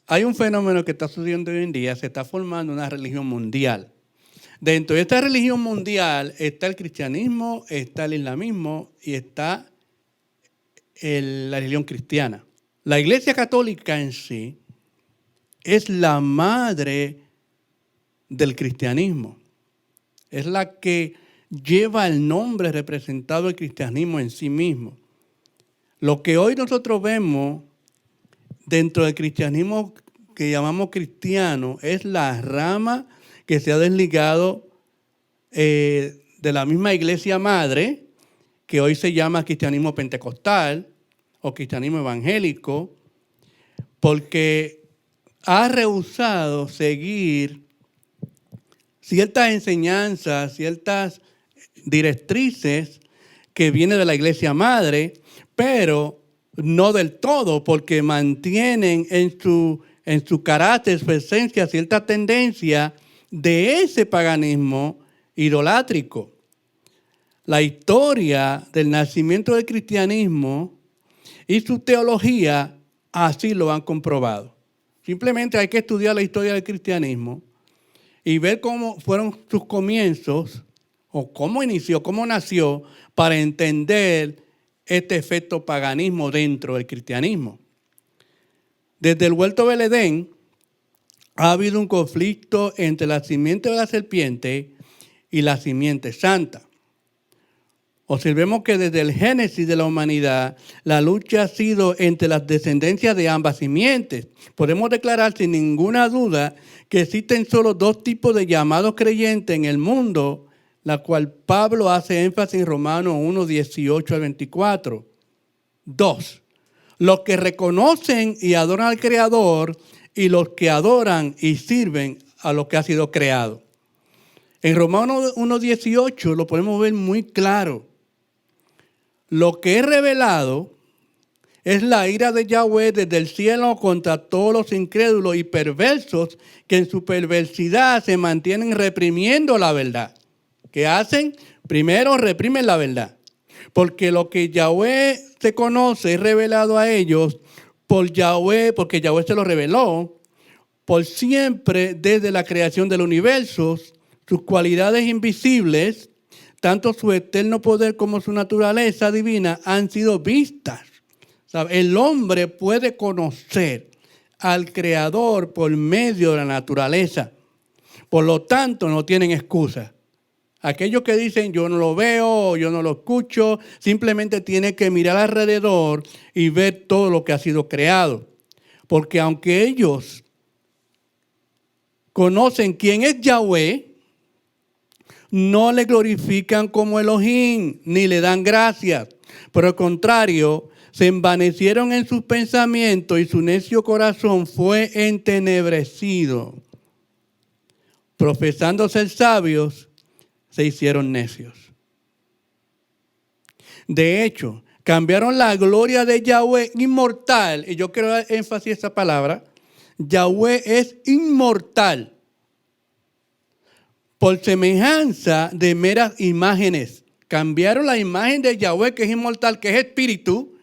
Hay un fenómeno que está sucediendo hoy en día, se está formando una religión mundial. Dentro de esta religión mundial está el cristianismo, está el islamismo y está la religión cristiana. La Iglesia Católica en sí es la madre del cristianismo. Es la que lleva el nombre representado del cristianismo en sí mismo. Lo que hoy nosotros vemos dentro del cristianismo que llamamos cristiano es la rama que se ha desligado de la misma iglesia madre, que hoy se llama cristianismo pentecostal o cristianismo evangélico, porque ha rehusado seguir ciertas enseñanzas, ciertas directrices que vienen de la iglesia madre, pero no del todo, porque mantienen en su carácter, su esencia, cierta tendencia de ese paganismo idolátrico. La historia del nacimiento del cristianismo y su teología así lo han comprobado. Simplemente hay que estudiar la historia del cristianismo y ver cómo fueron sus comienzos o cómo inició, cómo nació, para entender este efecto paganismo dentro del cristianismo. Desde el huerto del Edén ha habido un conflicto entre la simiente de la serpiente y la simiente santa. Observemos que desde el génesis de la humanidad, la lucha ha sido entre las descendencias de ambas simientes. Podemos declarar sin ninguna duda que existen solo dos tipos de llamados creyentes en el mundo, la cual Pablo hace énfasis en Romanos 1, 18 al 24. Dos, los que reconocen y adoran al Creador y los que adoran y sirven a lo que ha sido creado. En Romanos 1, 18 lo podemos ver muy claro. Lo que es revelado es la ira de Yahweh desde el cielo contra todos los incrédulos y perversos que en su perversidad se mantienen reprimiendo la verdad. ¿Qué hacen? Primero reprimen la verdad. Porque lo que Yahweh se conoce es revelado a ellos por Yahweh, porque Yahweh se lo reveló por siempre desde la creación del universo. Sus cualidades invisibles, tanto su eterno poder como su naturaleza divina, han sido vistas. ¿Sabe? El hombre puede conocer al Creador por medio de la naturaleza. Por lo tanto, no tienen excusa. Aquellos que dicen yo no lo veo, yo no lo escucho, simplemente tienen que mirar alrededor y ver todo lo que ha sido creado. Porque aunque ellos conocen quién es Yahweh, no le glorifican como Elohim, ni le dan gracias. Por el contrario, se envanecieron en sus pensamientos y su necio corazón fue entenebrecido. Profesando ser sabios, se hicieron necios. De hecho, cambiaron la gloria de Yahweh inmortal, y yo quiero dar énfasis a esa palabra. Yahweh es inmortal, por semejanza de meras imágenes. Cambiaron la imagen de Yahweh, que es inmortal, que es espíritu,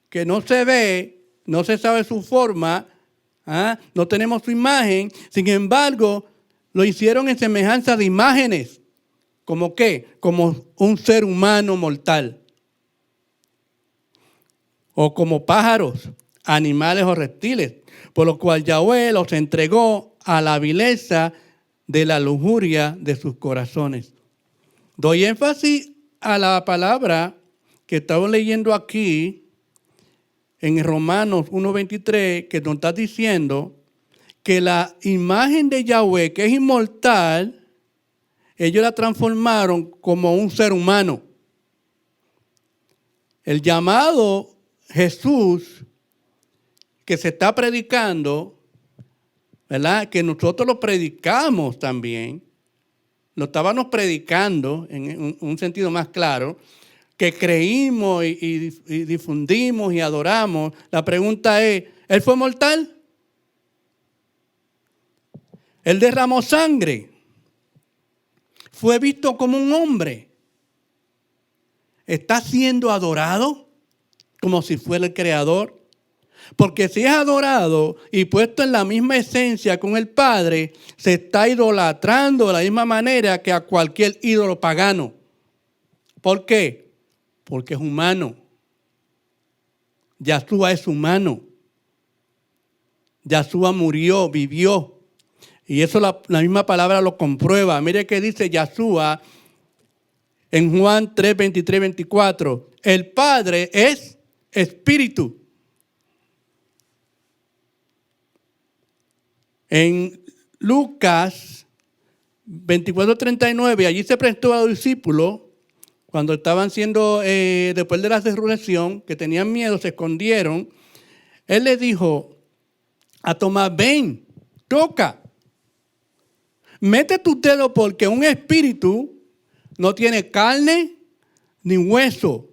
que no se ve, no se sabe su forma, no tenemos su imagen. Sin embargo, lo hicieron en semejanza de imágenes. ¿Cómo qué? Como un ser humano mortal. O como pájaros, animales o reptiles. Por lo cual Yahweh los entregó a la vileza de la lujuria de sus corazones. Doy énfasis a la palabra que estamos leyendo aquí en Romanos 1:23, que nos está diciendo que la imagen de Yahweh, que es inmortal, ellos la transformaron como un ser humano. El llamado Jesús que se está predicando, ¿verdad? Que nosotros lo predicamos también, lo estábamos predicando en un sentido más claro, que creímos y difundimos y adoramos. La pregunta es, ¿él fue mortal? ¿Él derramó sangre? ¿Fue visto como un hombre? ¿Está siendo adorado como si fuera el Creador? Porque si es adorado y puesto en la misma esencia con el Padre, se está idolatrando de la misma manera que a cualquier ídolo pagano. ¿Por qué? Porque es humano. Yahshua es humano. Yahshua murió, vivió. Y eso la misma palabra lo comprueba. Mire que dice Yahshua en Juan 3, 23, 24. El Padre es espíritu. En Lucas 24, 39, allí se prestó a los discípulos cuando estaban siendo, después de la resurrección, que tenían miedo, se escondieron. Él les dijo a Tomás, ven, toca. Mete tu dedo porque un espíritu no tiene carne ni hueso.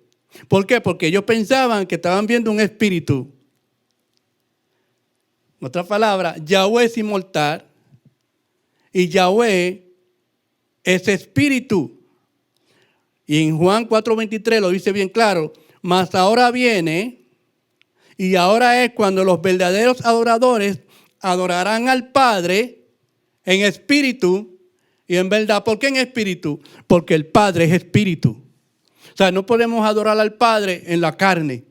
¿Por qué? Porque ellos pensaban que estaban viendo un espíritu. En otras palabras, Yahweh es inmortal y Yahweh es espíritu. Y en Juan 4:23 lo dice bien claro. Mas ahora viene y ahora es cuando los verdaderos adoradores adorarán al Padre en espíritu y en verdad. ¿Por qué en espíritu? Porque el Padre es espíritu. O sea, no podemos adorar al Padre en la carne.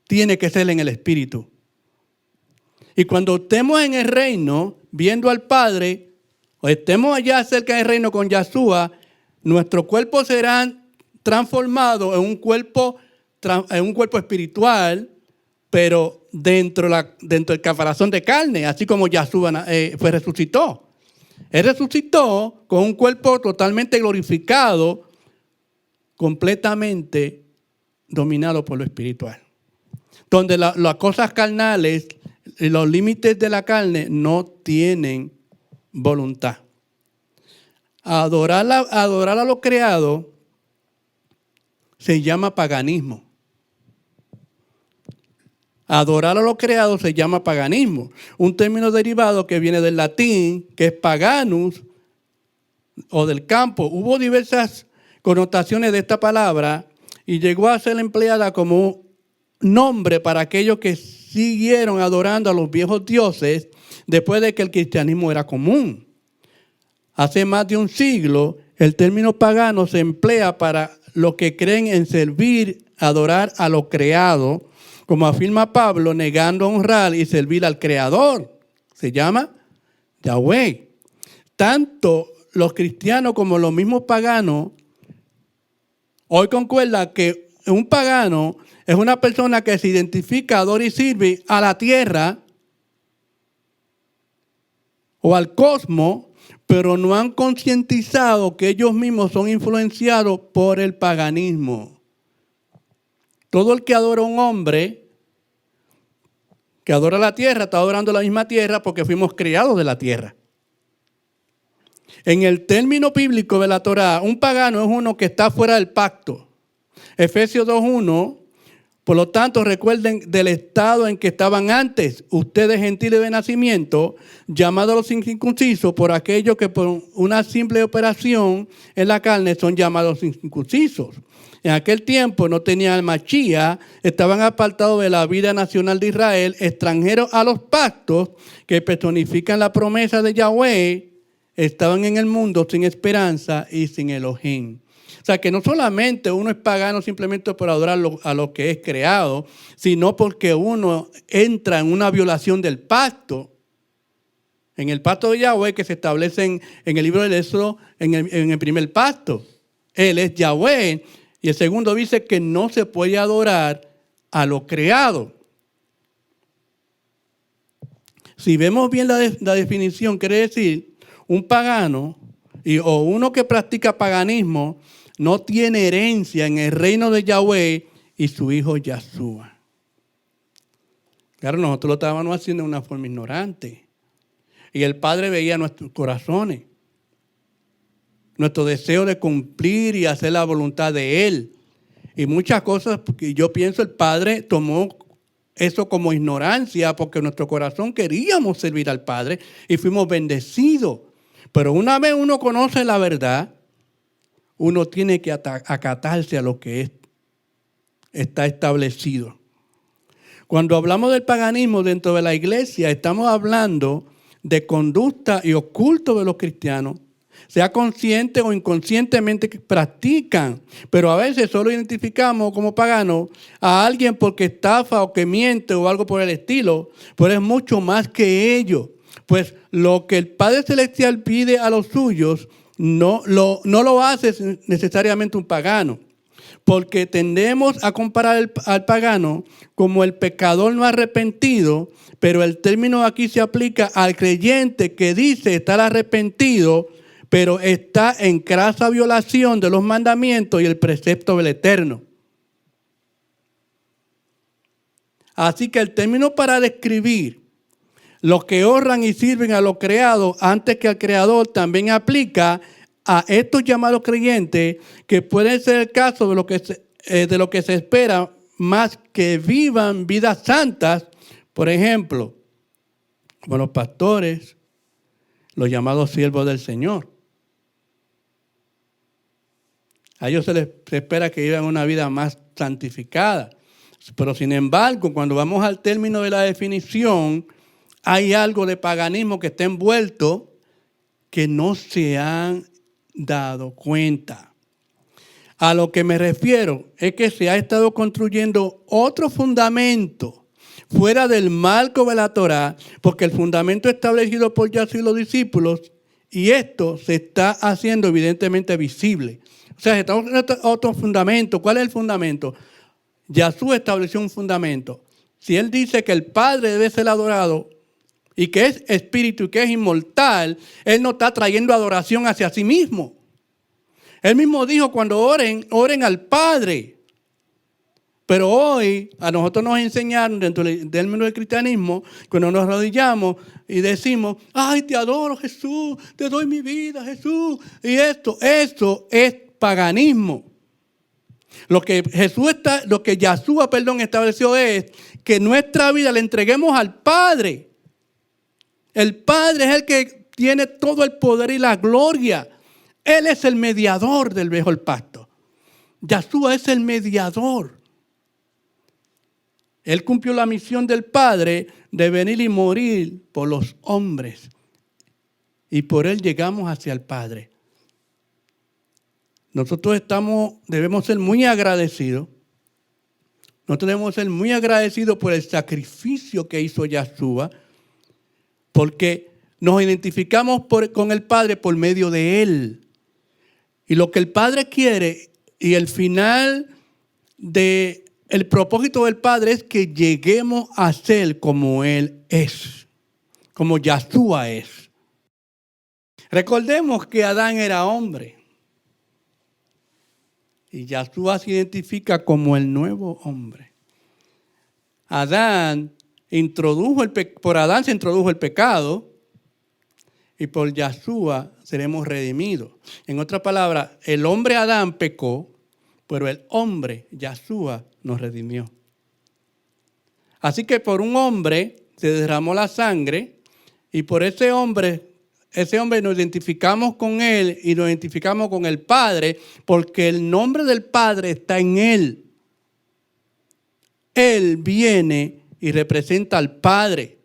Tiene que ser en el espíritu. Y cuando estemos en el reino, viendo al Padre, o estemos allá cerca del reino con Yahshua, nuestros cuerpos serán transformados en un cuerpo espiritual, pero dentro del caparazón de carne, así como Yahshua resucitó. Él resucitó con un cuerpo totalmente glorificado, completamente dominado por lo espiritual. Donde las cosas carnales y los límites de la carne no tienen voluntad. Adorar a lo creado se llama paganismo. Adorar a lo creado se llama paganismo. Un término derivado que viene del latín, que es paganus, o del campo. Hubo diversas connotaciones de esta palabra y llegó a ser empleada como nombre para aquellos que siguieron adorando a los viejos dioses después de que el cristianismo era común. Hace más de un siglo, el término pagano se emplea para los que creen en servir, adorar a lo creado, como afirma Pablo, negando honrar y servir al Creador. Se llama Yahweh. Tanto los cristianos como los mismos paganos hoy concuerdan que un pagano es una persona que se identifica, adora y sirve a la tierra o al cosmos, pero no han concientizado que ellos mismos son influenciados por el paganismo. Todo el que adora a un hombre, que adora la tierra, está adorando la misma tierra porque fuimos criados de la tierra. En el término bíblico de la Torá, un pagano es uno que está fuera del pacto. Efesios 2:1, por lo tanto, recuerden del estado en que estaban antes, ustedes gentiles de nacimiento, llamados los incircuncisos por aquellos que por una simple operación en la carne son llamados incircuncisos. En aquel tiempo no tenían el Mashiach, estaban apartados de la vida nacional de Israel, extranjeros a los pactos que personifican la promesa de Yahweh, estaban en el mundo sin esperanza y sin Elohim. O sea, que no solamente uno es pagano simplemente por adorar a lo que es creado, sino porque uno entra en una violación del pacto. En el pacto de Yahweh que se establece en el libro del Éxodo, en el primer pacto. Él es Yahweh. Y el segundo dice que no se puede adorar a lo creado. Si vemos bien la definición, quiere decir un pagano o uno que practica paganismo no tiene herencia en el reino de Yahweh y su hijo Yahshua. Claro, nosotros lo estábamos haciendo de una forma ignorante. Y el Padre veía nuestros corazones, nuestro deseo de cumplir y hacer la voluntad de Él. Y muchas cosas, porque yo pienso el Padre tomó eso como ignorancia, porque en nuestro corazón queríamos servir al Padre y fuimos bendecidos. Pero una vez uno conoce la verdad, uno tiene que acatarse a lo que está establecido. Cuando hablamos del paganismo dentro de la iglesia, estamos hablando de conducta y oculto de los cristianos, sea consciente o inconscientemente que practican, pero a veces solo identificamos como pagano a alguien porque estafa o que miente o algo por el estilo, pero es mucho más que ello. Pues lo que el Padre Celestial pide a los suyos no lo hace necesariamente un pagano, porque tendemos a comparar al pagano como el pecador no arrepentido, pero el término aquí se aplica al creyente que dice estar arrepentido, pero está en crasa violación de los mandamientos y el precepto del Eterno. Así que el término para describir los que honran y sirven a los creados antes que al Creador también aplica a estos llamados creyentes, que pueden ser el caso de lo que se espera más que vivan vidas santas, por ejemplo, como los pastores, los llamados siervos del Señor. A ellos se les espera que vivan una vida más santificada. Pero sin embargo, cuando vamos al término de la definición, hay algo de paganismo que está envuelto que no se han dado cuenta. A lo que me refiero es que se ha estado construyendo otro fundamento fuera del marco de la Torá, porque el fundamento establecido por Yahshua y los discípulos, y esto se está haciendo evidentemente visible. O sea, estamos en otro fundamento. ¿Cuál es el fundamento? Yahshua estableció un fundamento. Si él dice que el Padre debe ser adorado y que es espíritu y que es inmortal, él no está trayendo adoración hacia sí mismo. Él mismo dijo: cuando oren, oren al Padre. Pero hoy a nosotros nos enseñaron dentro del término del cristianismo, cuando nos arrodillamos y decimos: ay, te adoro, Jesús, te doy mi vida, Jesús. Y esto es paganismo. Lo que Yahshua estableció es que nuestra vida la entreguemos al Padre. El Padre es el que tiene todo el poder y la gloria. Él es el mediador del viejo pacto. Yahshua es el mediador. Él cumplió la misión del Padre de venir y morir por los hombres. Y por él llegamos hacia el Padre. Nosotros debemos ser muy agradecidos. Nosotros debemos ser muy agradecidos por el sacrificio que hizo Yahshua, porque nos identificamos con el Padre por medio de Él. Y lo que el Padre quiere y el final el propósito del Padre es que lleguemos a ser como Él es, como Yahshua es. Recordemos que Adán era hombre. Y Yahshua se identifica como el nuevo hombre. Por Adán se introdujo el pecado y por Yahshua seremos redimidos. En otras palabras, el hombre Adán pecó, pero el hombre Yahshua nos redimió. Así que por un hombre se derramó la sangre y por ese hombre nos identificamos con él y nos identificamos con el Padre, porque el nombre del Padre está en él. Él viene y representa al Padre.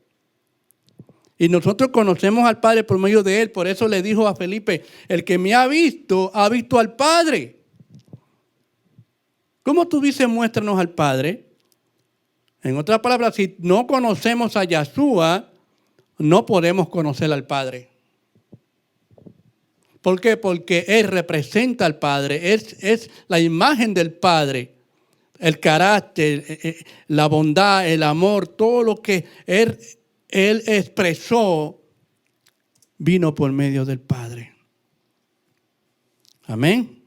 Y nosotros conocemos al Padre por medio de él. Por eso le dijo a Felipe: el que me ha visto al Padre. ¿Cómo tú dices muéstranos al Padre? En otras palabras, si no conocemos a Yahshua, no podemos conocer al Padre. ¿Por qué? Porque Él representa al Padre, es la imagen del Padre, el carácter, la bondad, el amor, todo lo que Él expresó vino por medio del Padre. Amén.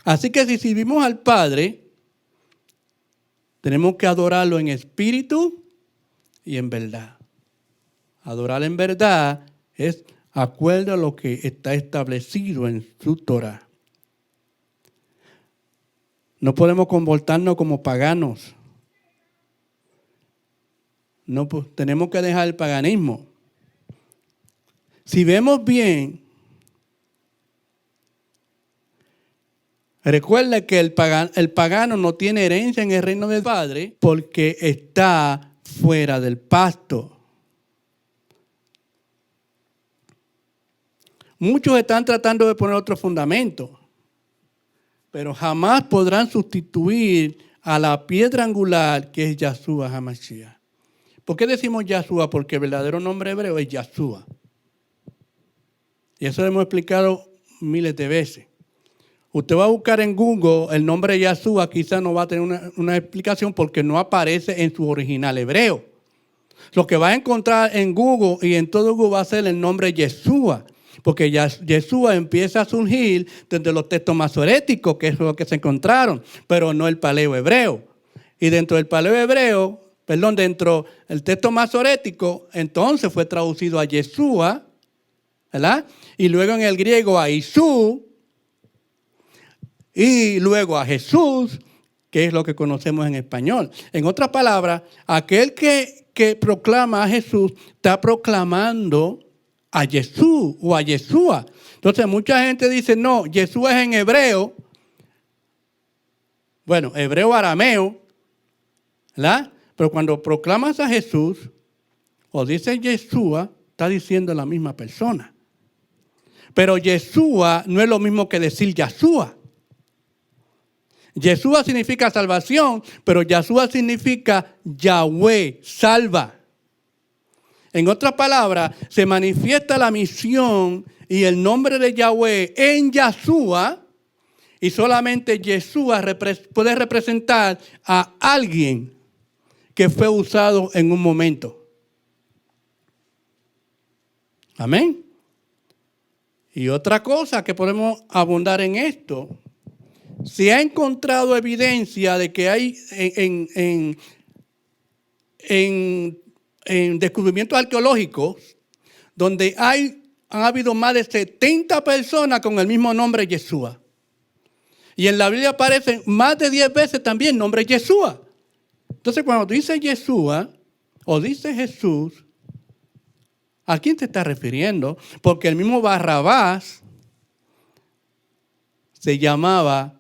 Así que si servimos al Padre, tenemos que adorarlo en espíritu y en verdad. Adorar en verdad es acuerdo a lo que está establecido en su Torah. No podemos comportarnos como paganos. No, pues, tenemos que dejar el paganismo. Si vemos bien, Recuerda que el pagano no tiene herencia en el reino del Padre porque está fuera del pacto. Muchos están tratando de poner otro fundamento, pero jamás podrán sustituir a la piedra angular que es Yahshua HaMashiach. ¿Por qué decimos Yahshua? Porque el verdadero nombre hebreo es Yahshua. Y eso lo hemos explicado miles de veces. Usted va a buscar en Google el nombre Yahshua, quizás no va a tener una explicación porque no aparece en su original hebreo. Lo que va a encontrar en Google y en todo Google va a ser el nombre Yeshua, porque Yeshua empieza a surgir desde los textos masoréticos, que es lo que se encontraron, pero no el paleo hebreo. Y dentro del paleo hebreo, dentro del texto masorético, entonces fue traducido a Yeshua, ¿verdad? Y luego en el griego a Isú, y luego a Jesús, que es lo que conocemos en español. En otras palabras, aquel que proclama a Jesús está proclamando a Jesús o a Yeshua. Entonces mucha gente dice, no, Jesús es en hebreo. Bueno, hebreo arameo, ¿verdad? Pero cuando proclamas a Jesús o dices Yeshua, está diciendo la misma persona. Pero Yeshua no es lo mismo que decir Yahshua. Yeshua significa salvación, pero Yahshua significa Yahweh, salva. En otras palabras, se manifiesta la misión y el nombre de Yahweh en Yahshua, y solamente Yeshua puede representar a alguien que fue usado en un momento. Amén. Y otra cosa que podemos abundar en esto, se ha encontrado evidencia de que hay en descubrimientos arqueológicos donde han habido más de 70 personas con el mismo nombre Yeshua. Y en la Biblia aparecen más de 10 veces también el nombre Yeshua. Entonces cuando dice Yeshua o dice Jesús, ¿a quién te está refiriendo? Porque el mismo Barrabás se llamaba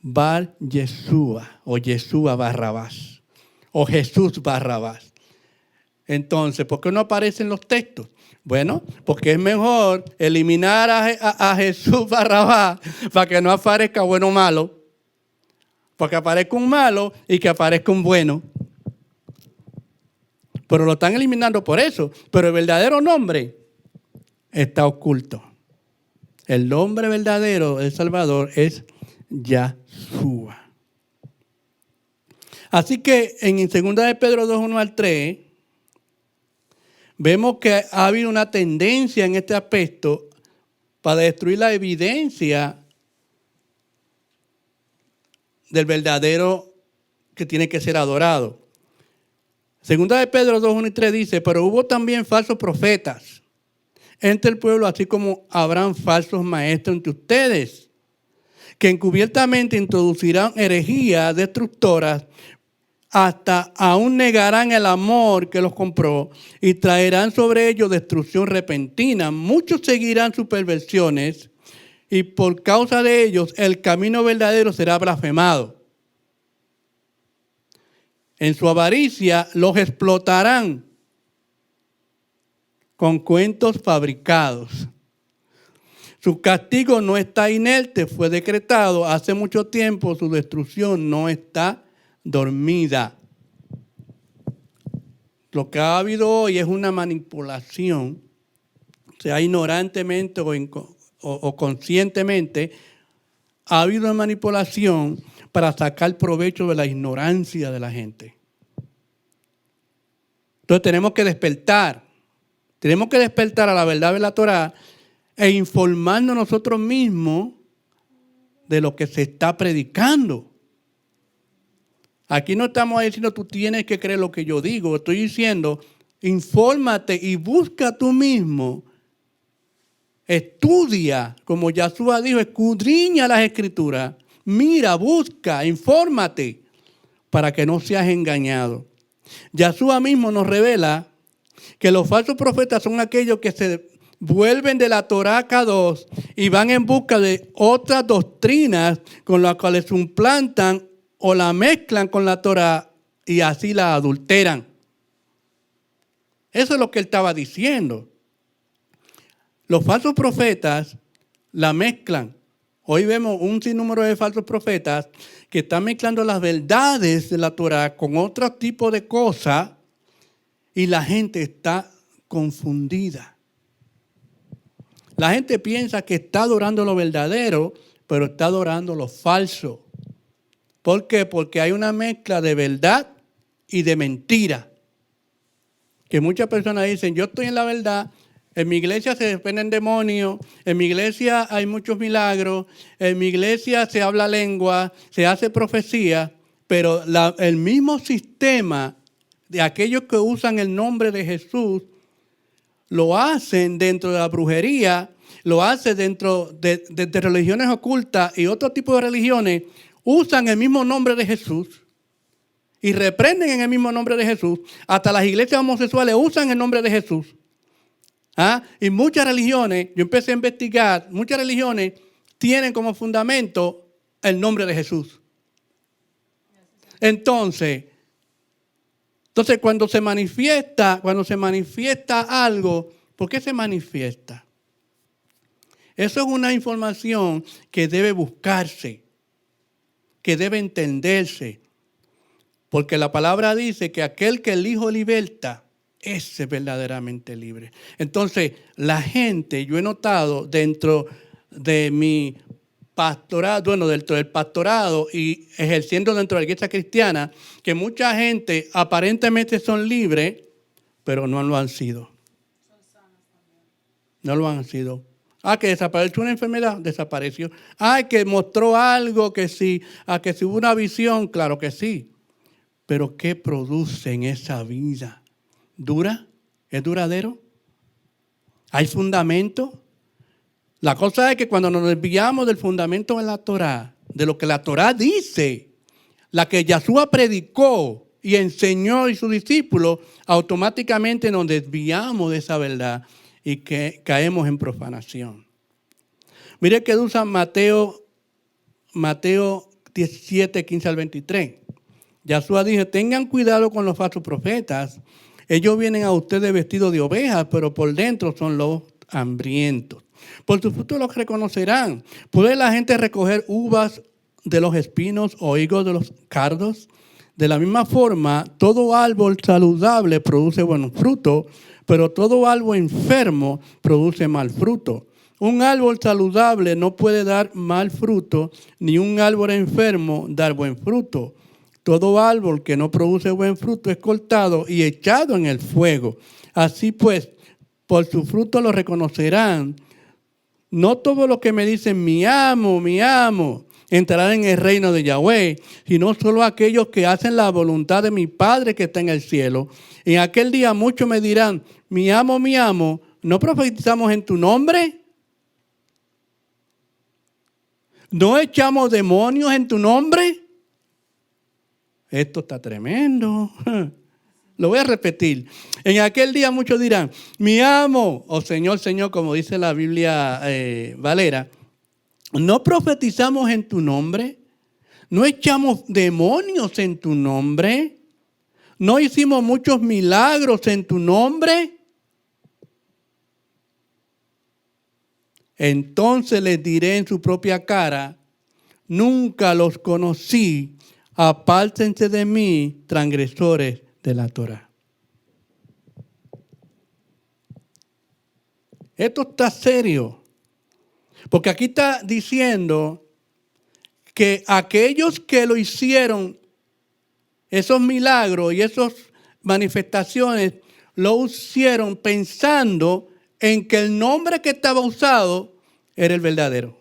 Bar Yeshua o Yeshua Barrabás o Jesús Barrabás. Entonces, ¿por qué no aparecen los textos? Bueno, porque es mejor eliminar a Jesús Barrabás para que no aparezca bueno o malo, para que aparezca un malo y que aparezca un bueno. Pero lo están eliminando por eso. Pero el verdadero nombre está oculto. El nombre verdadero del Salvador es Yahshua. Así que en 2 de Pedro 2, 1 al 3, vemos que ha habido una tendencia en este aspecto para destruir la evidencia del verdadero que tiene que ser adorado. 2 de Pedro 2, 1 y 3 dice, pero hubo también falsos profetas entre el pueblo, así como habrán falsos maestros entre ustedes, que encubiertamente introducirán herejías destructoras, hasta aún negarán el amor que los compró y traerán sobre ellos destrucción repentina. Muchos seguirán sus perversiones y por causa de ellos el camino verdadero será blasfemado. En su avaricia los explotarán con cuentos fabricados. Su castigo no está inerte, fue decretado hace mucho tiempo, su destrucción no está dormida. Lo que ha habido hoy es una manipulación, sea ignorantemente o conscientemente, ha habido una manipulación para sacar provecho de la ignorancia de la gente. Entonces tenemos que despertar a la verdad de la Torá e informarnos nosotros mismos de lo que se está predicando. Aquí no estamos diciendo tú tienes que creer lo que yo digo. Estoy diciendo, infórmate y busca tú mismo. Estudia, como Yahshua dijo, escudriña las Escrituras. Mira, busca, infórmate para que no seas engañado. Yahshua mismo nos revela que los falsos profetas son aquellos que se vuelven de la Torá K2 y van en busca de otras doctrinas con las cuales suplantan o la mezclan con la Torá y así la adulteran. Eso es lo que él estaba diciendo. Los falsos profetas la mezclan. Hoy vemos un sinnúmero de falsos profetas que están mezclando las verdades de la Torá con otro tipo de cosas y la gente está confundida. La gente piensa que está adorando lo verdadero, pero está adorando lo falso. ¿Por qué? Porque hay una mezcla de verdad y de mentira. Que muchas personas dicen, yo estoy en la verdad, en mi iglesia se desprenden demonios, en mi iglesia hay muchos milagros, en mi iglesia se habla lengua, se hace profecía, pero el mismo sistema de aquellos que usan el nombre de Jesús lo hacen dentro de la brujería, lo hacen dentro de religiones ocultas y otro tipo de religiones, usan el mismo nombre de Jesús y reprenden en el mismo nombre de Jesús. Hasta las iglesias homosexuales usan el nombre de Jesús. Y muchas religiones, yo empecé a investigar, muchas religiones tienen como fundamento el nombre de Jesús. Entonces cuando se manifiesta algo, ¿por qué se manifiesta? Eso es una información que debe buscarse, que debe entenderse. Porque la palabra dice que aquel que el Hijo liberta, ese es verdaderamente libre. Entonces, la gente, yo he notado dentro de mi pastorado, dentro del pastorado y ejerciendo dentro de la iglesia cristiana, que mucha gente aparentemente son libres, pero no lo han sido. No lo han sido. Que desapareció una enfermedad, desapareció. Que mostró algo, que sí, que si hubo una visión, claro que sí. Pero ¿qué produce en esa vida? ¿Dura? ¿Es duradero? ¿Hay fundamento? La cosa es que cuando nos desviamos del fundamento de la Torá, de lo que la Torá dice, la que Yahshua predicó y enseñó y sus discípulos, automáticamente nos desviamos de esa verdad y que caemos en profanación. Mire que usa Mateo 17, 15 al 23. Yahshua dijo, tengan cuidado con los falsos profetas. Ellos vienen a ustedes vestidos de ovejas, pero por dentro son los hambrientos. Por sus frutos los reconocerán. ¿Puede la gente recoger uvas de los espinos o higos de los cardos? De la misma forma, todo árbol saludable produce buen fruto, pero todo árbol enfermo produce mal fruto. Un árbol saludable no puede dar mal fruto, ni un árbol enfermo dar buen fruto. Todo árbol que no produce buen fruto es cortado y echado en el fuego. Así pues, por su fruto lo reconocerán. No todos los que me dicen, mi amo, entrarán en el reino de Yahweh, sino solo aquellos que hacen la voluntad de mi Padre que está en el cielo. En aquel día muchos me dirán, mi amo, ¿no profetizamos en tu nombre? ¿No echamos demonios en tu nombre? Esto está tremendo. Lo voy a repetir. En aquel día muchos dirán, mi amo, o Señor, como dice la Biblia Valera, ¿no profetizamos en tu nombre? ¿No echamos demonios en tu nombre? ¿No hicimos muchos milagros en tu nombre? Entonces les diré en su propia cara, nunca los conocí, apártense de mí, transgresores de la Torá. Esto está serio, porque aquí está diciendo que aquellos que lo hicieron, esos milagros y esas manifestaciones, lo hicieron pensando en que el nombre que estaba usado era el verdadero.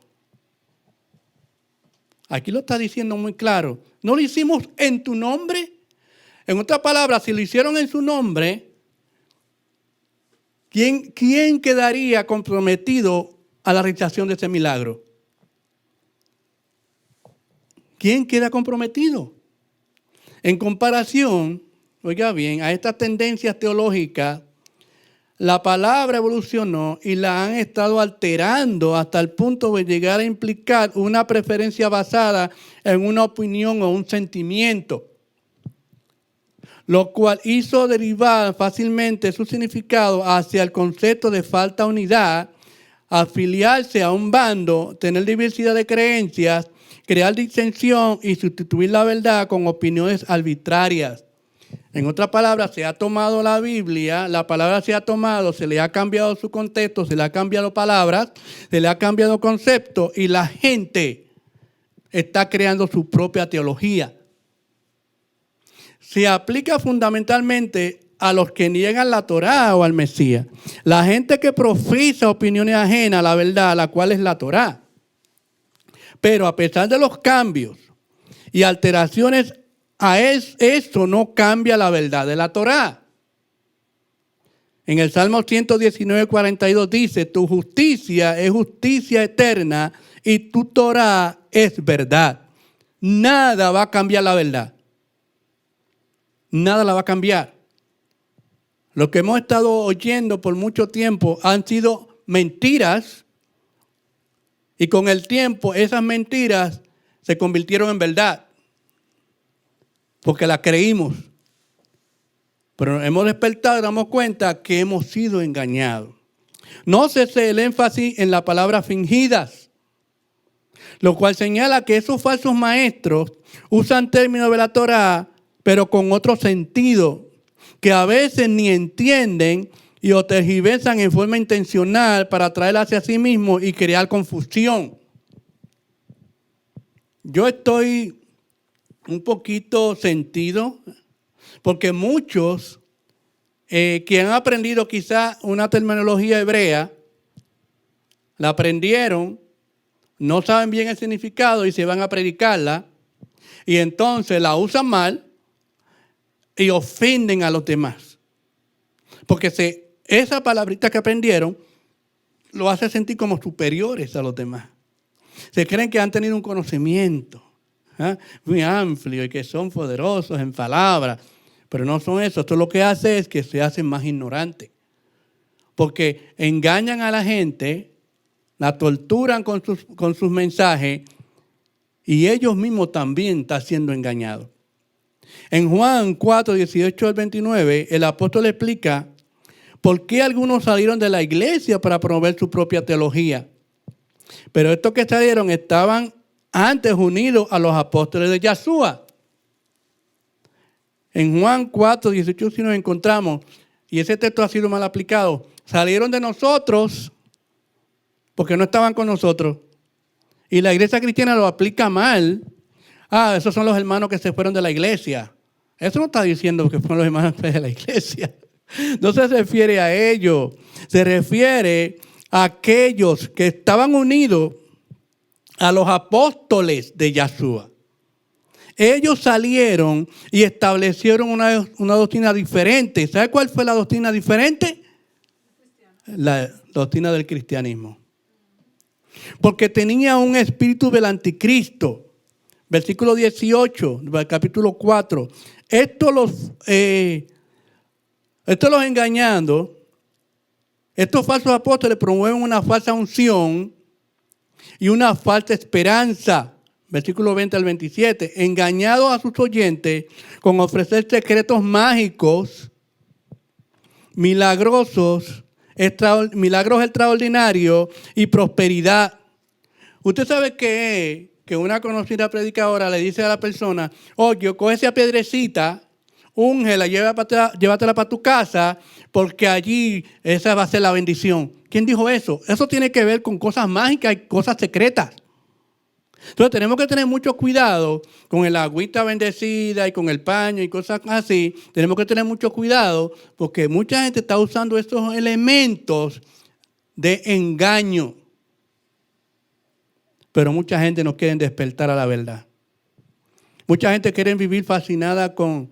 Aquí lo está diciendo muy claro. ¿No lo hicimos en tu nombre? En otras palabras, si lo hicieron en su nombre, ¿quién quedaría comprometido a la realización de ese milagro? ¿Quién queda comprometido? En comparación, oiga bien, a estas tendencias teológicas, la palabra evolucionó y la han estado alterando hasta el punto de llegar a implicar una preferencia basada en una opinión o un sentimiento, lo cual hizo derivar fácilmente su significado hacia el concepto de falta de unidad, afiliarse a un bando, tener diversidad de creencias, crear disensión y sustituir la verdad con opiniones arbitrarias. En otras palabras, se ha tomado la Biblia, la palabra se ha tomado, se le ha cambiado su contexto, se le ha cambiado palabras, se le ha cambiado concepto y la gente está creando su propia teología. Se aplica fundamentalmente a los que niegan la Torá o al Mesías. La gente que profesa opiniones ajenas a la verdad, la cual es la Torá. Pero a pesar de los cambios y alteraciones, esto no cambia la verdad de la Torá. En el Salmo 119, 42 dice, tu justicia es justicia eterna y tu Torá es verdad. Nada va a cambiar la verdad. Nada la va a cambiar. Lo que hemos estado oyendo por mucho tiempo han sido mentiras y con el tiempo esas mentiras se convirtieron en verdad porque las creímos. Pero hemos despertado y damos cuenta que hemos sido engañados. No cese el énfasis en la palabra fingidas, lo cual señala que esos falsos maestros usan términos de la Torá, pero con otro sentido, que a veces ni entienden y o tergiversan en forma intencional para atraer hacia sí mismos y crear confusión. Yo estoy un poquito sentido porque muchos que han aprendido quizá una terminología hebrea, la aprendieron, no saben bien el significado y se van a predicarla y entonces la usan mal y ofenden a los demás. Porque esa palabrita que aprendieron lo hace sentir como superiores a los demás. Se creen que han tenido un conocimiento muy amplio y que son poderosos en palabras, pero no son eso. Esto lo que hace es que se hacen más ignorantes. Porque engañan a la gente, la torturan con sus mensajes y ellos mismos también están siendo engañados. En Juan 4, 18 al 29, el apóstol explica por qué algunos salieron de la iglesia para promover su propia teología. Pero estos que salieron estaban antes unidos a los apóstoles de Yeshua. En Juan 4, 18 sí nos encontramos, y ese texto ha sido mal aplicado. Salieron de nosotros porque no estaban con nosotros. Y la iglesia cristiana lo aplica mal. Esos son los hermanos que se fueron de la iglesia. Eso no está diciendo que fueron los hermanos de la iglesia. No se refiere a ellos. Se refiere a aquellos que estaban unidos a los apóstoles de Yeshua. Ellos salieron y establecieron una doctrina diferente. ¿Sabe cuál fue la doctrina diferente? La doctrina del cristianismo. Porque tenía un espíritu del anticristo. Versículo 18, del capítulo 4. Estos los engañando, estos falsos apóstoles promueven una falsa unción y una falsa esperanza. Versículo 20 al 27. Engañados a sus oyentes con ofrecer secretos mágicos, milagros extraordinarios y prosperidad. Usted sabe que una conocida predicadora le dice a la persona, oye, coge esa piedrecita, úngela, llévatela para tu casa, porque allí esa va a ser la bendición. ¿Quién dijo eso? Eso tiene que ver con cosas mágicas y cosas secretas. Entonces tenemos que tener mucho cuidado con el agüita bendecida y con el paño y cosas así. Tenemos que tener mucho cuidado porque mucha gente está usando estos elementos de engaño. Pero mucha gente no quiere despertar a la verdad. Mucha gente quiere vivir fascinada con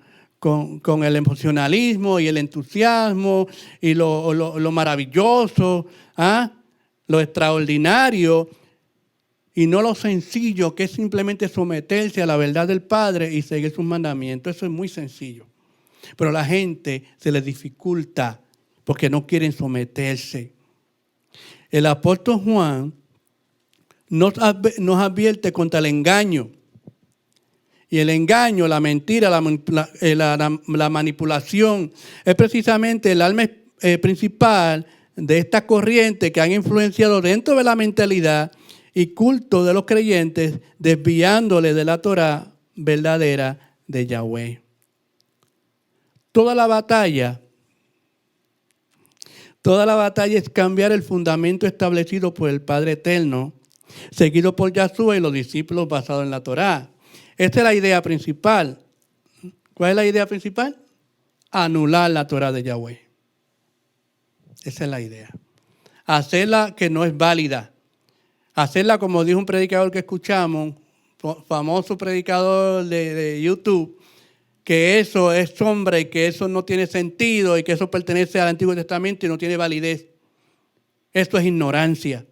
el emocionalismo y el entusiasmo y lo maravilloso, lo extraordinario, y no lo sencillo que es simplemente someterse a la verdad del Padre y seguir sus mandamientos. Eso es muy sencillo. Pero a la gente se les dificulta porque no quieren someterse. El apóstol Juan nos advierte contra el engaño. Y el engaño, la mentira, la manipulación es precisamente el alma principal de esta corriente que han influenciado dentro de la mentalidad y culto de los creyentes, desviándole de la Torá verdadera de Yahweh. Toda la batalla es cambiar el fundamento establecido por el Padre Eterno, seguido por Yahshua y los discípulos basados en la Torá. Esta es la idea principal. ¿Cuál es la idea principal? Anular la Torá de Yahweh. Esa es la idea. Hacerla que no es válida. Hacerla como dijo un predicador que escuchamos, famoso predicador de YouTube, que eso es sombra y que eso no tiene sentido y que eso pertenece al Antiguo Testamento y no tiene validez. Esto es ignorancia.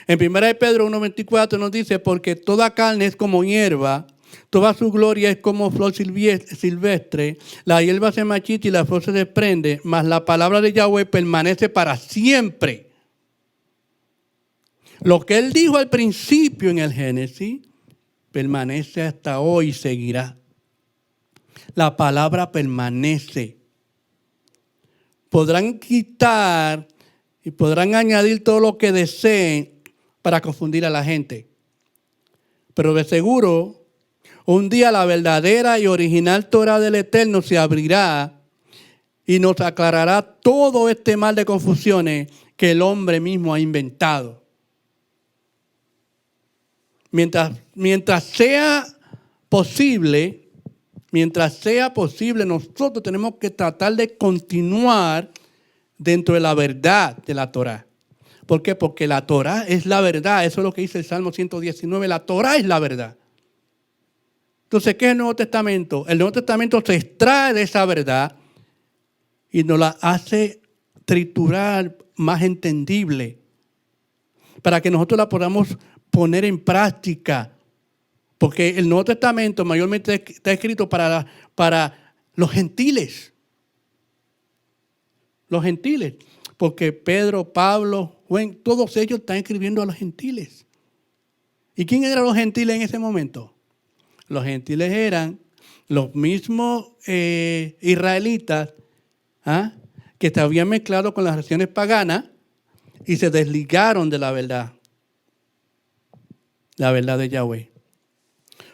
En 1 Pedro 1:24 nos dice, porque toda carne es como hierba, toda su gloria es como flor silvestre, la hierba se marchita y la flor se desprende, mas la palabra de Yahweh permanece para siempre. Lo que él dijo al principio en el Génesis, permanece hasta hoy y seguirá. La palabra permanece. Podrán quitar y podrán añadir todo lo que deseen para confundir a la gente. Pero de seguro, un día la verdadera y original Torá del Eterno se abrirá y nos aclarará todo este mal de confusiones que el hombre mismo ha inventado. Mientras sea posible, nosotros tenemos que tratar de continuar dentro de la verdad de la Torá. ¿Por qué? Porque la Torá es la verdad. Eso es lo que dice el Salmo 119. La Torá es la verdad. Entonces, ¿qué es el Nuevo Testamento? El Nuevo Testamento se extrae de esa verdad y nos la hace triturar más entendible para que nosotros la podamos poner en práctica. Porque el Nuevo Testamento mayormente está escrito para los gentiles. Los gentiles. Porque Pedro, Pablo, Juan, todos ellos están escribiendo a los gentiles. ¿Y quién eran los gentiles en ese momento? Los gentiles eran los mismos israelitas que se habían mezclado con las naciones paganas y se desligaron de la verdad de Yahweh.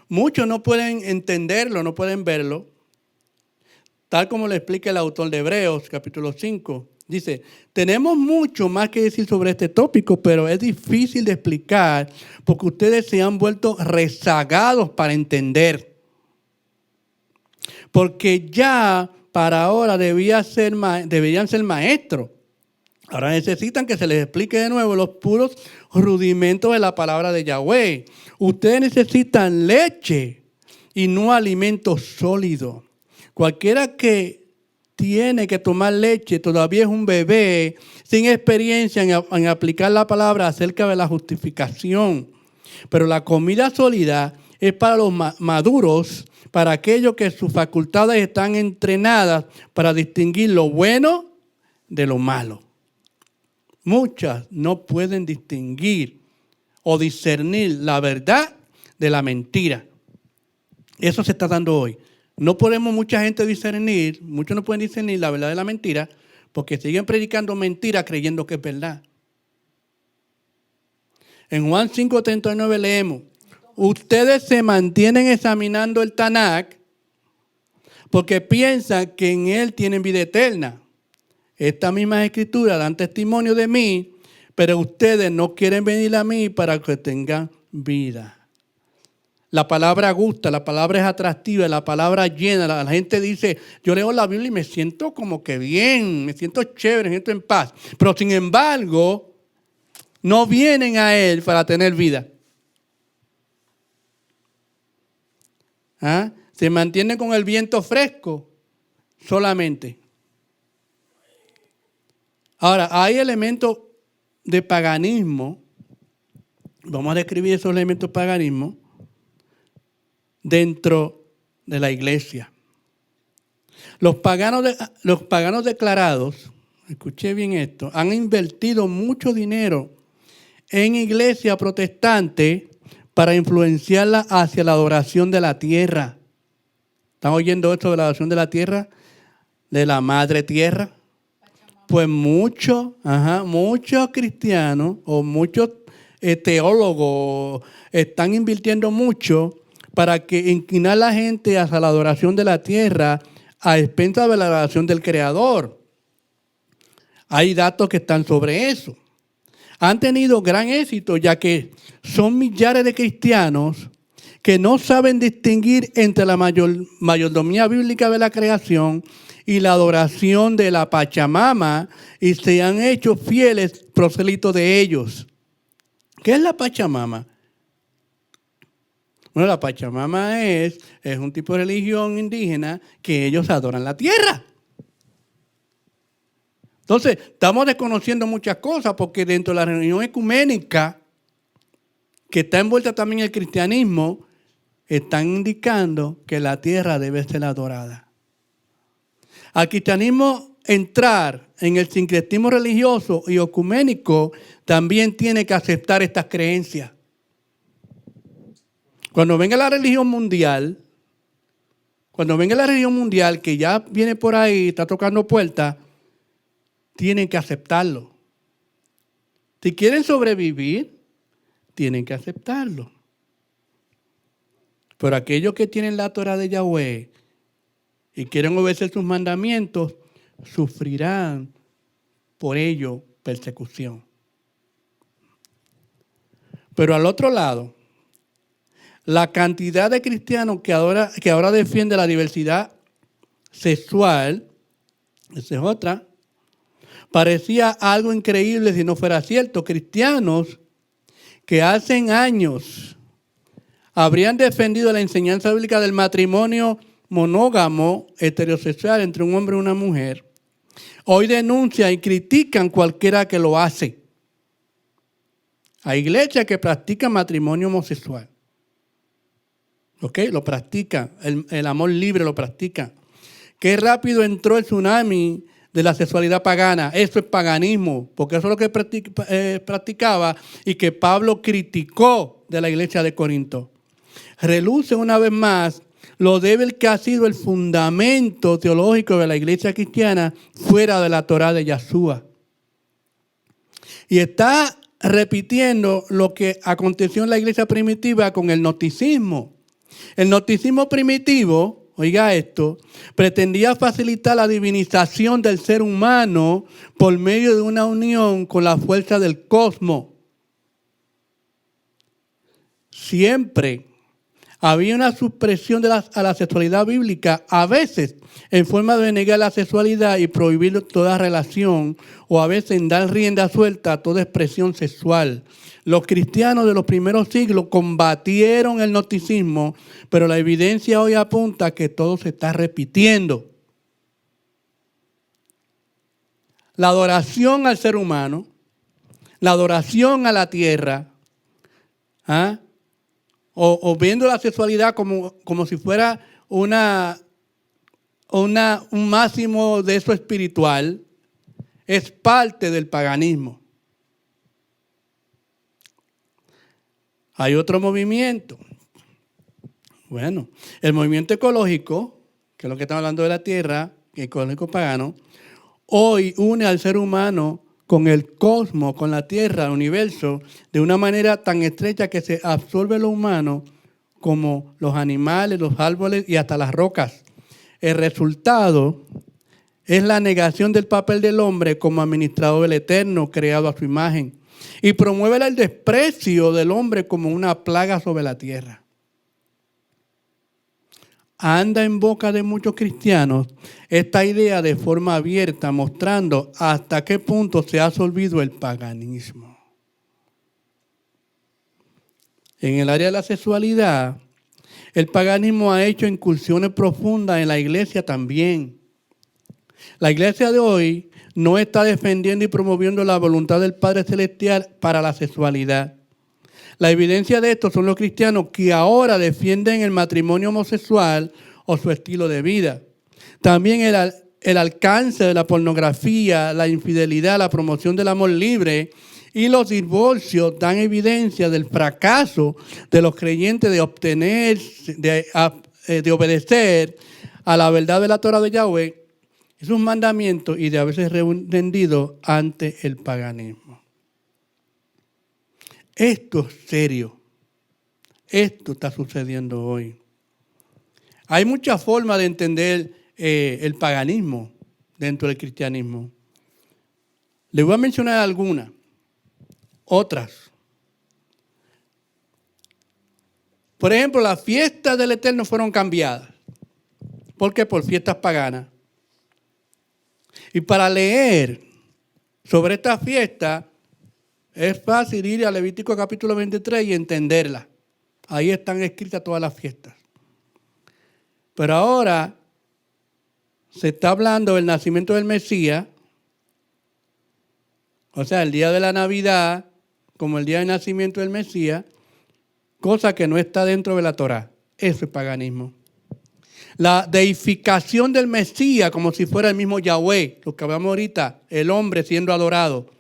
Muchos no pueden entenderlo, no pueden verlo, tal como le explica el autor de Hebreos, capítulo 5. Dice, tenemos mucho más que decir sobre este tópico, pero es difícil de explicar porque ustedes se han vuelto rezagados para entender. Porque ya para ahora deberían ser maestros. Ahora necesitan que se les explique de nuevo los puros rudimentos de la palabra de Yahweh. Ustedes necesitan leche y no alimento sólido. Cualquiera que tiene que tomar leche todavía es un bebé sin experiencia en aplicar la palabra acerca de la justificación. Pero la comida sólida es para los maduros, para aquellos que sus facultades están entrenadas para distinguir lo bueno de lo malo. Muchas no pueden distinguir o discernir la verdad de la mentira. Eso se está dando hoy. No podemos mucha gente discernir, muchos no pueden discernir la verdad de la mentira porque siguen predicando mentira creyendo que es verdad. En Juan 5:39 leemos, ustedes se mantienen examinando el Tanakh porque piensan que en él tienen vida eterna. Estas mismas escrituras dan testimonio de mí, pero ustedes no quieren venir a mí para que tengan vida. La palabra gusta, la palabra es atractiva, la palabra llena. La gente dice, yo leo la Biblia y me siento como que bien, me siento chévere, me siento en paz. Pero sin embargo, no vienen a Él para tener vida. Se mantienen con el viento fresco solamente. Ahora, hay elementos de paganismo. Vamos a describir esos elementos de paganismo dentro de la iglesia. Los paganos declarados, escuché bien esto, han invertido mucho dinero en iglesia protestante para influenciarla hacia la adoración de la tierra. ¿Están oyendo esto de la adoración de la tierra? De la madre tierra. Pues muchos cristianos o muchos teólogos están invirtiendo mucho para que inclinar a la gente hacia la adoración de la tierra a expensas de la adoración del Creador. Hay datos que están sobre eso. Han tenido gran éxito, ya que son millares de cristianos que no saben distinguir entre la mayordomía bíblica de la creación y la adoración de la Pachamama, y se han hecho fieles prosélitos de ellos. ¿Qué es la Pachamama? Bueno, la Pachamama es un tipo de religión indígena que ellos adoran la tierra. Entonces, estamos desconociendo muchas cosas porque dentro de la religión ecuménica, que está envuelta también en el cristianismo, están indicando que la tierra debe ser adorada. Al cristianismo entrar en el sincretismo religioso y ecuménico también tiene que aceptar estas creencias. Cuando venga la religión mundial, que ya viene por ahí, está tocando puertas, tienen que aceptarlo. Si quieren sobrevivir, tienen que aceptarlo. Pero aquellos que tienen la Torah de Yahweh y quieren obedecer sus mandamientos, sufrirán por ello persecución. Pero al otro lado, la cantidad de cristianos que ahora defiende la diversidad sexual, esa es otra, parecía algo increíble si no fuera cierto. Cristianos que hace años habrían defendido la enseñanza bíblica del matrimonio monógamo heterosexual entre un hombre y una mujer, hoy denuncian y critican cualquiera que lo hace. Hay iglesias que practican matrimonio homosexual. ¿Ok? Lo practican. El amor libre lo practican. Qué rápido entró el tsunami de la sexualidad pagana. Eso es paganismo, porque eso es lo que practicaba y que Pablo criticó de la iglesia de Corinto. Reluce una vez más lo débil que ha sido el fundamento teológico de la iglesia cristiana fuera de la Torá de Yahshua. Y está repitiendo lo que aconteció en la iglesia primitiva con el gnosticismo. El gnosticismo primitivo, oiga esto, pretendía facilitar la divinización del ser humano por medio de una unión con la fuerza del cosmos. Siempre había una supresión a la sexualidad bíblica, a veces en forma de negar la sexualidad y prohibir toda relación, o a veces en dar rienda suelta a toda expresión sexual. Los cristianos de los primeros siglos combatieron el gnosticismo, pero la evidencia hoy apunta a que todo se está repitiendo. La adoración al ser humano, la adoración a la tierra, o viendo la sexualidad como si fuera un máximo de eso espiritual, es parte del paganismo. Hay otro movimiento. Bueno, el movimiento ecológico, que es lo que estamos hablando de la tierra, ecológico pagano, hoy une al ser humano con el cosmos, con la tierra, el universo, de una manera tan estrecha que se absorbe lo humano como los animales, los árboles y hasta las rocas. El resultado es la negación del papel del hombre como administrador del eterno, creado a su imagen, y promueve el desprecio del hombre como una plaga sobre la tierra. Anda en boca de muchos cristianos esta idea de forma abierta, mostrando hasta qué punto se ha absorbido el paganismo. En el área de la sexualidad, el paganismo ha hecho incursiones profundas en la iglesia también. La iglesia de hoy no está defendiendo y promoviendo la voluntad del Padre Celestial para la sexualidad. La evidencia de esto son los cristianos que ahora defienden el matrimonio homosexual o su estilo de vida. También el alcance de la pornografía, la infidelidad, la promoción del amor libre y los divorcios dan evidencia del fracaso de los creyentes de obedecer a la verdad de la Torah de Yahweh y sus mandamientos y de haberse rendido ante el paganismo. Esto es serio. Esto está sucediendo hoy. Hay muchas formas de entender el paganismo dentro del cristianismo. Les voy a mencionar algunas. Otras. Por ejemplo, las fiestas del Eterno fueron cambiadas. ¿Por qué? Por fiestas paganas. Y para leer sobre estas fiestas, es fácil ir a Levítico capítulo 23 y entenderla. Ahí están escritas todas las fiestas. Pero ahora se está hablando del nacimiento del Mesías, o sea, el día de la Navidad, como el día del nacimiento del Mesías, cosa que no está dentro de la Torá. Eso es paganismo. La deificación del Mesías como si fuera el mismo Yahweh, lo que hablamos ahorita, el hombre siendo adorado.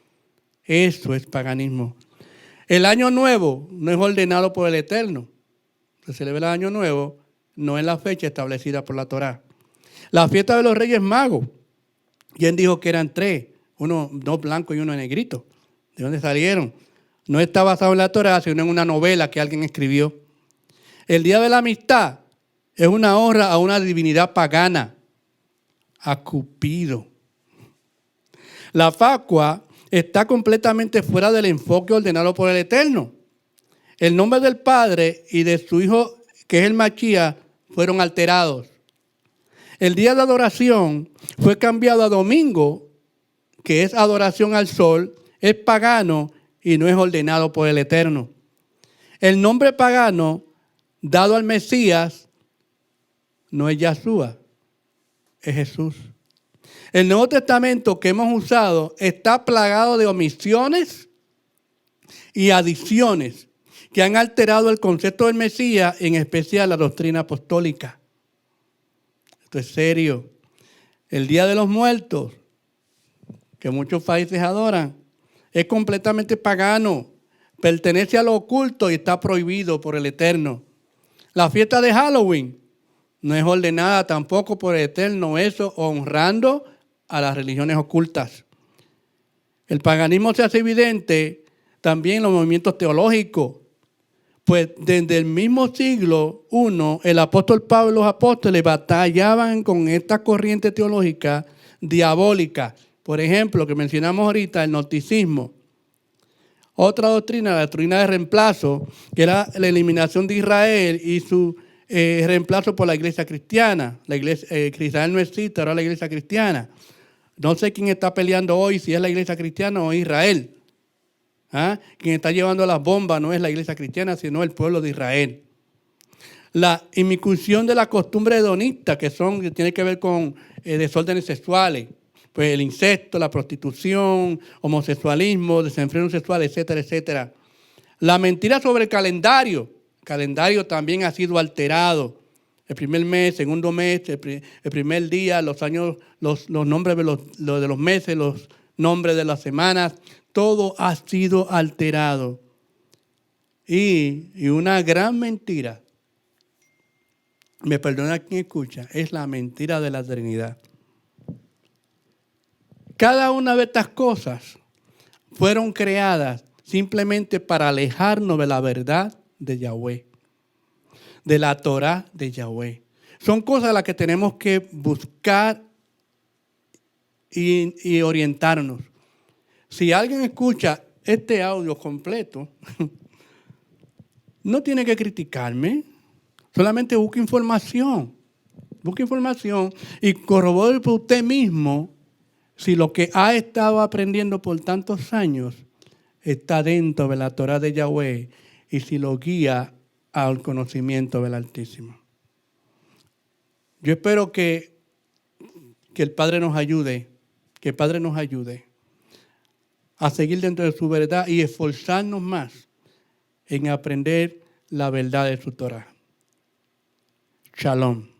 Eso es paganismo. El año nuevo no es ordenado por el Eterno. Se celebra el año nuevo, no es la fecha establecida por la Torá. La fiesta de los Reyes Magos. ¿Quién dijo que eran tres? Dos blancos y uno negrito. ¿De dónde salieron? No está basado en la Torá, sino en una novela que alguien escribió. El Día de la Amistad es una honra a una divinidad pagana, a Cupido. La Pascua está completamente fuera del enfoque ordenado por el Eterno. El nombre del Padre y de su Hijo, que es el Mashiach, fueron alterados. El día de adoración fue cambiado a domingo, que es adoración al sol, es pagano y no es ordenado por el Eterno. El nombre pagano dado al Mesías no es Yahshua, es Jesús. El Nuevo Testamento que hemos usado está plagado de omisiones y adiciones que han alterado el concepto del Mesías, en especial la doctrina apostólica. Esto es serio. El Día de los Muertos, que muchos países adoran, es completamente pagano, pertenece a lo oculto y está prohibido por el Eterno. La fiesta de Halloween no es ordenada tampoco por el Eterno, eso honrando a las religiones ocultas. El paganismo se hace evidente también en los movimientos teológicos, pues desde el mismo siglo I, el apóstol Pablo y los apóstoles batallaban con esta corriente teológica diabólica. Por ejemplo, que mencionamos ahorita, el gnosticismo. Otra doctrina, la doctrina de reemplazo, que era la eliminación de Israel y su reemplazo por la iglesia cristiana. La iglesia, Israel no existe, ahora la iglesia cristiana. No sé quién está peleando hoy, si es la iglesia cristiana o Israel. Quien está llevando las bombas no es la iglesia cristiana, sino el pueblo de Israel. La inmiscusión de la costumbre hedonista, que tiene que ver con desórdenes sexuales. Pues el incesto, la prostitución, homosexualismo, desenfreno sexual, etcétera, etcétera. La mentira sobre el calendario. El calendario también ha sido alterado. El primer mes, segundo mes, el primer día, los años, los nombres de los meses, los nombres de las semanas, todo ha sido alterado. Y una gran mentira, me perdona quien escucha, es la mentira de la Trinidad. Cada una de estas cosas fueron creadas simplemente para alejarnos de la verdad de Yahweh, de la Torá de Yahweh. Son cosas a las que tenemos que buscar y orientarnos. Si alguien escucha este audio completo, no tiene que criticarme, solamente busque información. Busque información y corrobore por usted mismo si lo que ha estado aprendiendo por tantos años está dentro de la Torá de Yahweh y si lo guía al conocimiento del Altísimo. Yo espero que el Padre nos ayude, a seguir dentro de su verdad y esforzarnos más en aprender la verdad de su Torá. Shalom.